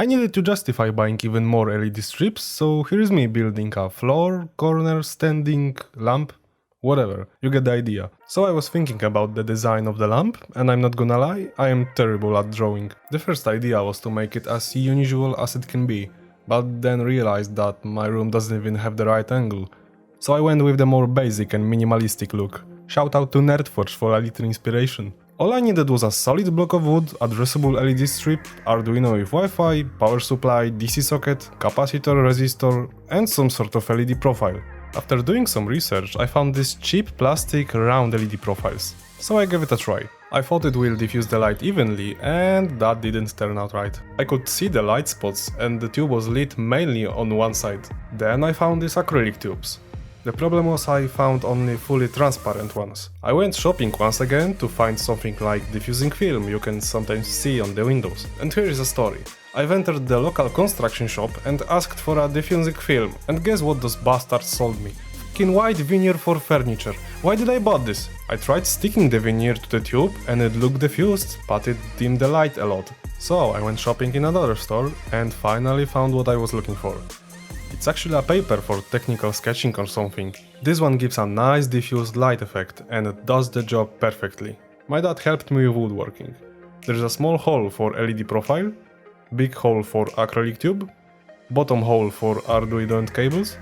I needed to justify buying even more LED strips, so here is me building a floor, corner, standing, lamp, whatever, you get the idea. So I was thinking about the design of the lamp, and I'm not gonna lie, I am terrible at drawing. The first idea was to make it as unusual as it can be, but then realized that my room doesn't even have the right angle. So I went with the more basic and minimalistic look. Shout out to Nerdforge for a little inspiration. All I needed was a solid block of wood, addressable LED strip, Arduino with Wi-Fi, power supply, DC socket, capacitor, resistor, and some sort of LED profile. After doing some research, I found these cheap plastic round LED profiles, so I gave it a try. I thought it will diffuse the light evenly, and that didn't turn out right. I could see the light spots and the tube was lit mainly on one side. Then I found these acrylic tubes. The problem was I found only fully transparent ones. I went shopping once again to find something like diffusing film you can sometimes see on the windows. And here is a story. I've entered the local construction shop and asked for a diffusing film, and guess what those bastards sold me? Fucking white veneer for furniture. Why did I bought this? I tried sticking the veneer to the tube and it looked diffused, but it dimmed the light a lot. So I went shopping in another store and finally found what I was looking for. It's actually a paper for technical sketching or something. This one gives a nice diffused light effect and it does the job perfectly. My dad helped me with woodworking. There's a small hole for LED profile, big hole for acrylic tube, bottom hole for Arduino and cables,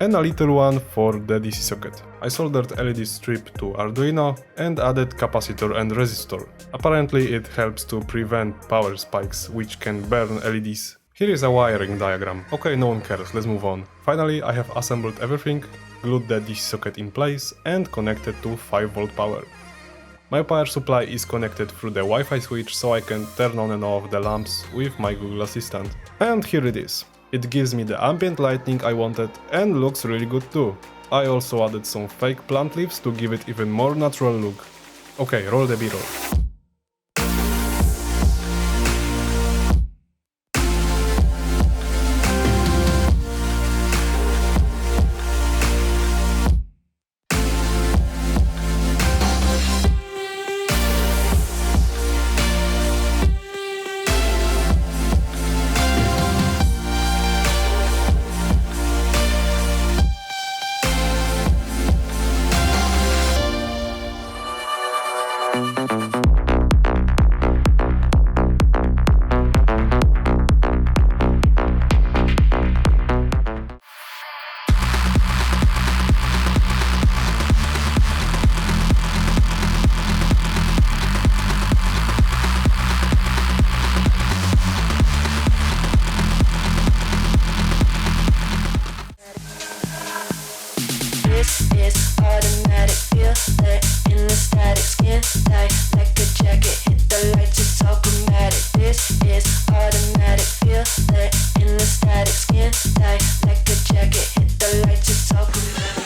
and a little one for the DC socket. I soldered LED strip to Arduino and added capacitor and resistor. Apparently it helps to prevent power spikes which can burn LEDs. Here is a wiring diagram. Okay, no one cares, let's move on. Finally, I have assembled everything, glued the DC socket in place and connected to 5V power. My power supply is connected through the Wi-Fi switch, so I can turn on and off the lamps with my Google Assistant. And here it is. It gives me the ambient lighting I wanted and looks really good too. I also added some fake plant leaves to give it even more natural look. Okay, roll the B-roll. This is automatic, feel that in the static skin tight like a jacket, hit the lights, it's all chromatic. This is automatic, feel that in the static skin tight like a jacket, hit the lights, it's all chromatic.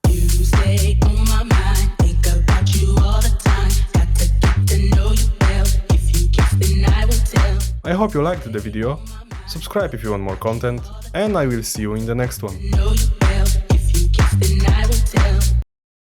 You stay on my mind, think about you all the time. Got to get to know you well, if you kiss then I will tell. I hope you liked the video. Subscribe if you want more content, and I will see you in the next one.